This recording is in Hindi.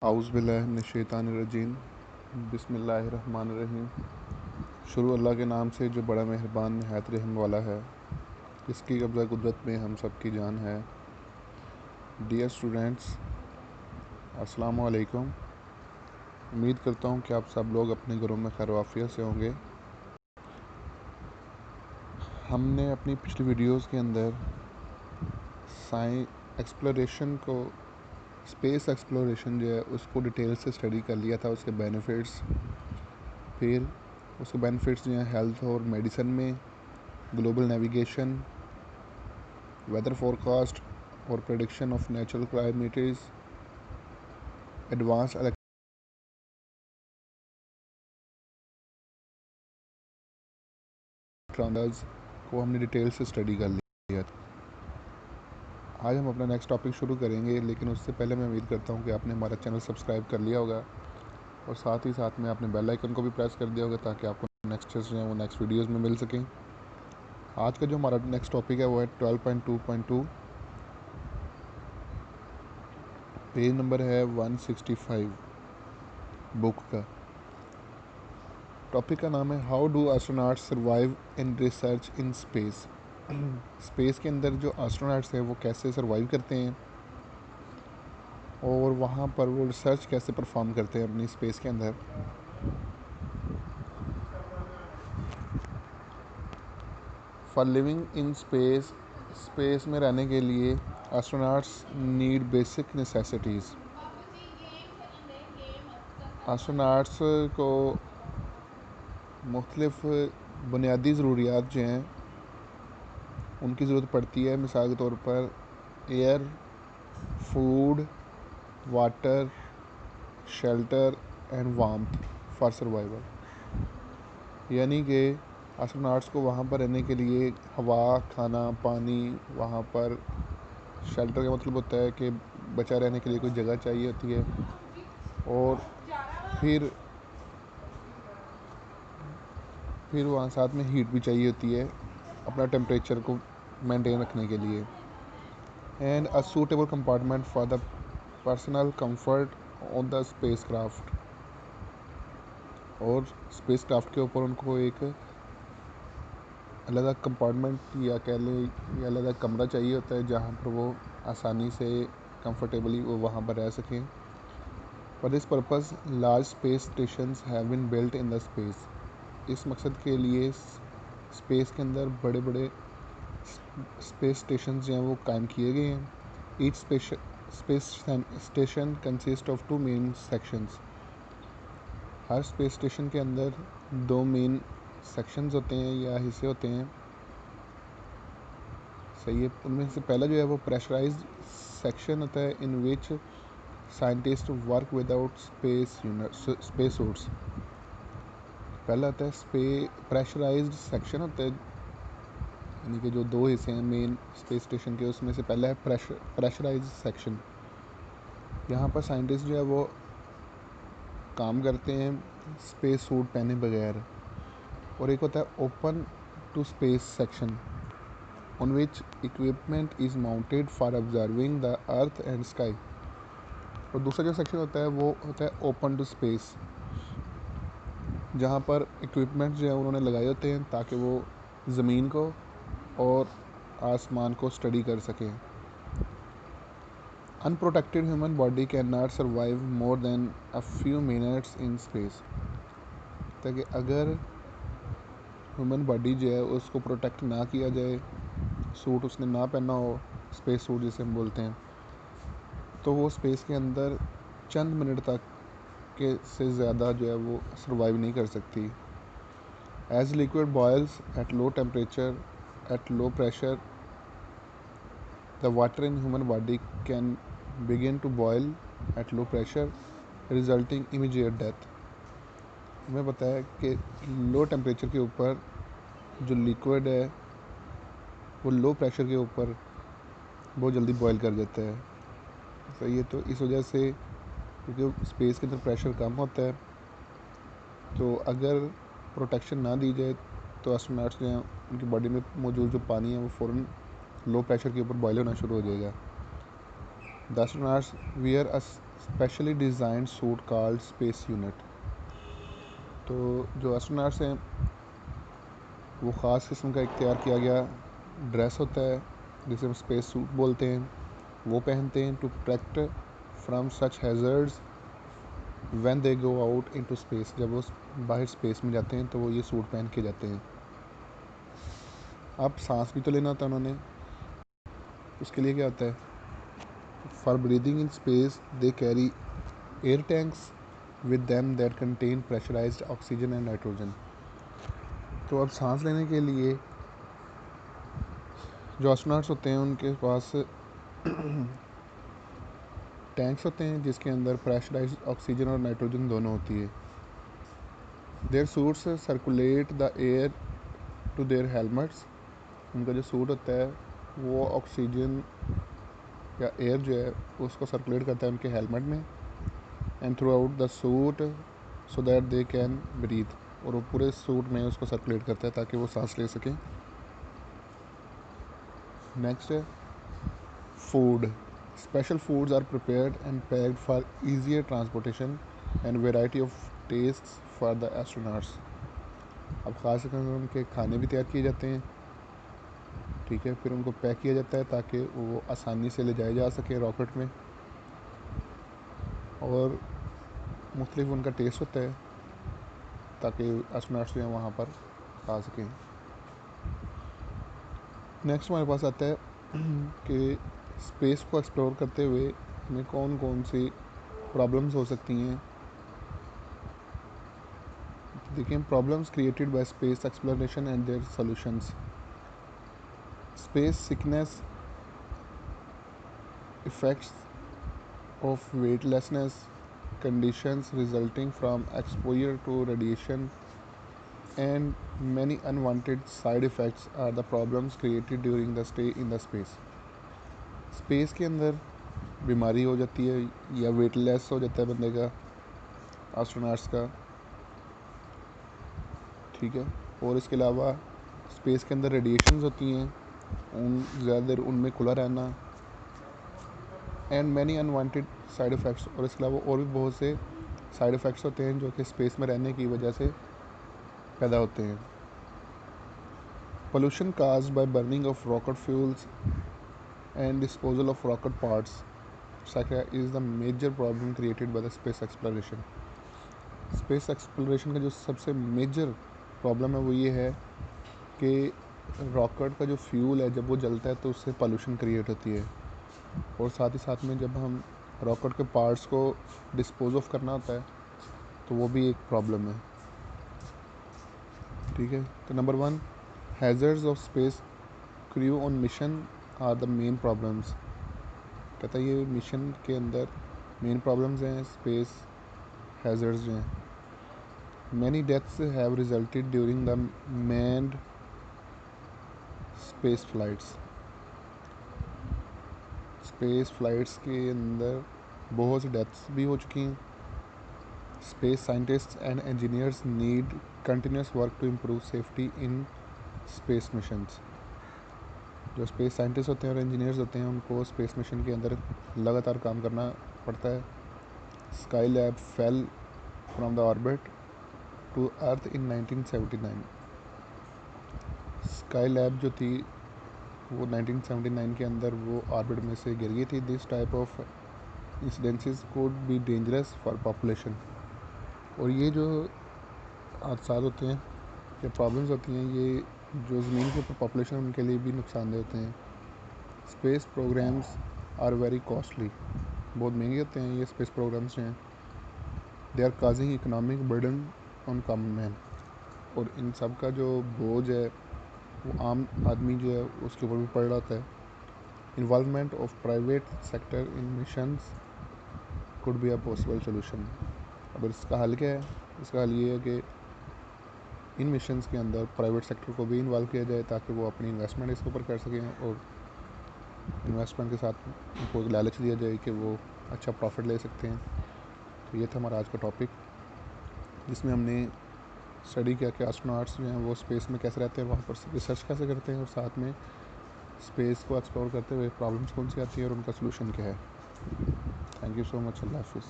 आउज़ुबिल्लाहिमिनश्शैतानिर्रजीम बिस्मिल्लाहिर्रहमानिर्रहीम। शुरू अल्लाह के नाम से जो बड़ा मेहरबान नहायत रहम वाला है, इसकी कब्ज़ा कुदरत में हम सब की जान है। डियर स्टूडेंट्स, अस्सलामु अलैकुम। उम्मीद करता हूँ कि आप सब लोग अपने घरों में खैर वाफ़ियत से होंगे। हमने अपनी पिछली वीडियोस के अंदर स्पेस एक्सप्लोरेशन जो है उसको डिटेल से स्टडी कर लिया था, उसके बेनिफिट्स। फिर उसके बेनिफिट्स जो हैं हेल्थ और मेडिसिन में, ग्लोबल नेविगेशन, वेदर फोरकास्ट और prediction of natural calamities, advance electronics को हमने डिटेल से स्टडी कर लिया था। आज हम अपना नेक्स्ट टॉपिक शुरू करेंगे, लेकिन उससे पहले मैं उम्मीद करता हूँ कि आपने हमारा चैनल सब्सक्राइब कर लिया होगा और साथ ही साथ में आपने बेल आइकन को भी प्रेस कर दिया होगा ताकि आपको नेक्स्ट जो है वो नेक्स्ट वीडियोज़ में मिल सकें। आज का जो हमारा नेक्स्ट टॉपिक है वो है 12.2.2, पेज नंबर है 165 बुक का। टॉपिक का नाम है how do astronauts survive in research in space. Space के अंदर जो एस्ट्रोनॉट्स हैं वो कैसे सर्वाइव करते हैं और वहाँ पर वो रिसर्च कैसे परफॉर्म करते हैं अपनी स्पेस के अंदर। For living in space, space में रहने के लिए astronauts need basic necessities. Astronauts को मुख्तलिफ़ बुनियादी ज़रूरियात जो हैं उनकी ज़रूरत पड़ती है। मिसाल के तौर पर air, food, water, shelter and warmth for survival. यानी कि एस्ट्रोनॉट्स को वहाँ पर रहने के लिए हवा, खाना, पानी, वहाँ पर शेल्टर का मतलब होता है कि बचा रहने के लिए कोई जगह चाहिए होती है, और फिर वहाँ साथ में हीट भी चाहिए होती है अपना टेम्परेचर को मेंटेन रखने के लिए। And a suitable compartment for the personal comfort on the space craft. और स्पेस क्राफ्ट के ऊपर उनको एक अलग कंपार्टमेंट या कह लें या अलग कमरा चाहिए होता है जहाँ पर वो आसानी से कंफर्टेबली वो वहाँ पर रह सकें। For this purpose large space stations have been built in the space. इस मकसद के लिए स्पेस के अंदर बड़े बड़े स्पेस स्टेशन जो हैं वो कायम किए गए हैं। Each space station consist of 2 main sections. Her space station के अंदर 2 मेन सेक्शंस होते हैं या हिस्से होते हैं। सही है। उनमें से पहला जो है वो प्रेशराइज्ड सेक्शन होता है, in which scientist work without space suits. पहला होता है प्रेशराइज्ड सेक्शन होता है, यानी कि जो 2 हिस्से हैं मेन स्पेस स्टेशन के, उसमें से पहला है प्रेशराइज्ड सेक्शन। यहाँ पर साइंटिस्ट जो है वो काम करते हैं स्पेस सूट पहने बगैर। और एक होता है open to space section, on which equipment is mounted for observing the earth and sky. और दूसरा जो सेक्शन होता है वो होता है ओपन टू स्पेस, जहाँ पर इक्विपमेंट जो है उन्होंने लगाए होते हैं ताकि वो ज़मीन को और आसमान को स्टडी कर सकें। Unprotected human body can not survive more than a few minutes in space. ताकि अगर ह्यूमन बॉडी जो है उसको प्रोटेक्ट ना किया जाए, सूट उसने ना पहना हो, स्पेस सूट जिसे हम बोलते हैं, तो वो स्पेस के अंदर चंद मिनट तक के से ज़्यादा जो है वो सर्वाइव नहीं कर सकती। As liquid boils at low temperature at low pressure, the water in human body can begin to boil at low pressure resulting immediate death. हमें बताया कि लो टेम्परेचर के ऊपर जो लिक्विड है वो लो प्रेशर के ऊपर बहुत जल्दी बॉयल कर देता है। सही है। तो इस वजह से क्योंकि स्पेस के अंदर प्रेशर कम होता है, तो अगर प्रोटेक्शन ना दी जाए तो एस्ट्रोनॉट्स जो हैं उनकी बॉडी में मौजूद जो पानी है वो फ़ौरन लो प्रेशर के ऊपर बॉयल होना शुरू हो जाएगा। The astronauts wear a specially designed suit called space unit. तो जो एस्ट्रोनॉट्स हैं वो ख़ास किस्म का एक तैयार किया गया ड्रेस होता है जिसे हम स्पेस सूट बोलते हैं, वो पहनते हैं to protect from such hazards when they go out into space. जब वो बाहर स्पेस में जाते हैं तो वो ये सूट पहन के जाते हैं। अब सांस भी तो लेना होता है उन्होंने, उसके लिए क्या होता है, for breathing in space they carry air tanks with them that contain pressurised oxygen and nitrogen. तो अब सांस लेने के लिए जो एस्ट्रोनॉट्स होते हैं उनके पास टैंक्स होते हैं जिसके अंदर प्रेशराइज्ड ऑक्सीजन और नाइट्रोजन दोनों होती है। Their suits circulate the air to their helmets. उनका जो सूट होता है वो ऑक्सीजन या एयर जो है उसको सर्कुलेट करता है उनके हेलमेट में, and throughout the suit so that they can breathe. और वो पूरे सूट में उसको सर्कुलेट करता है ताकि वो सांस ले सकें। नेक्स्ट है food. Special foods are prepared and packed for easier transportation and variety of tastes for the astronauts. अब ख़ास कर उनके खाने भी तैयार किए जाते हैं, ठीक है, फिर उनको पैक किया जाता है ताकि वो आसानी से ले जाए जा सके रॉकेट में, और मुख्तलिफ उनका टेस्ट होता है ताकि एस्ट्रोनॉट्स जो हैं वहाँ पर खा सकें। नेक्स्ट हमारे पास आता है कि स्पेस को एक्सप्लोर करते हुए हमें कौन कौन सी प्रॉब्लम्स हो सकती हैं। देखिए, problems created by space exploration and their solutions. Space sickness, effects of weightlessness, conditions resulting from exposure to radiation, and many unwanted side effects are the problems created during the stay in the space. Space के अंदर बीमारी हो जाती है या वेटलेस हो जाता है बंदे का, एस्ट्रोनॉट्स का, ठीक है। और इसके अलावा स्पेस के अंदर रेडिएशंस होती हैं, उन ज़्यादा देर उनमें खुला रहना, and many unwanted side effects. और इसके अलावा और भी बहुत से साइड इफ़ेक्ट्स होते हैं जो कि स्पेस में रहने की वजह से पैदा होते हैं। Pollution caused by burning of rocket fuels and disposal of rocket parts is the major problem created by the space exploration. Space exploration का जो सबसे मेजर प्रॉब्लम है वो ये है कि रॉकेट का जो फ्यूल है जब वो जलता है तो उससे पोल्यूशन क्रिएट होती है, और साथ ही साथ में जब हम रॉकेट के पार्ट्स को डिस्पोज ऑफ करना होता है तो वो भी एक प्रॉब्लम है, ठीक है। तो number 1, hazards of space crew on mission are the main problems. कहता है ये मिशन के अंदर मेन प्रॉब्लम्स हैं स्पेस हैज़र्ड्स जो हैं। Many deaths have resulted during the manned space flights. Space flights के अंदर बहुत सी डेथ्स भी हो चुकी हैं। Space scientists and engineers need continuous work to improve safety in space missions. जो स्पेस साइंटिस्ट होते हैं और इंजीनियर्स होते हैं उनको स्पेस मिशन के अंदर लगातार काम करना पड़ता है। Skylab fell from the orbit to earth in 1979। Skylab जो थी वो 1979 के अंदर वो ऑर्बिट में से गिर गई थी। This type of incidences code be dangerous for population. और ये जो हादसा होते हैं या प्रॉब्लम्स होती हैं ये जो ज़मीन के ऊपर पॉपुलेशन है उनके लिए भी नुकसानदेह होते हैं। Space programmes are very costly. बहुत महंगे होते हैं ये स्पेस प्रोग्राम्स जो हैं। They are causing economic burden on common man. और इन सब का जो बोझ है वो आम आदमी जो है उसके ऊपर भी पड़ रहा होता है। Involvement of private sector in missions could be a possible solution. अब इसका हल क्या है? इसका हल ये है कि इन मिशंस के अंदर प्राइवेट सेक्टर को भी इन्वॉल्व किया जाए ताकि वो अपनी इन्वेस्टमेंट इसके ऊपर कर सकें, और इन्वेस्टमेंट के साथ उनको लालच दिया जाए कि वो अच्छा प्रॉफिट ले सकते हैं। तो ये था हमारा आज का टॉपिक जिसमें हमने स्टडी किया कि एस्ट्रोनॉट्स जो हैं वो स्पेस में कैसे रहते हैं, वहाँ पर रिसर्च कैसे करते हैं, और साथ में स्पेस को एक्सप्लोर करते हुए प्रॉब्लम्स कौन सी आती है और उनका सलूशन क्या है। Thank you so much. अल्लाह हाफिज़।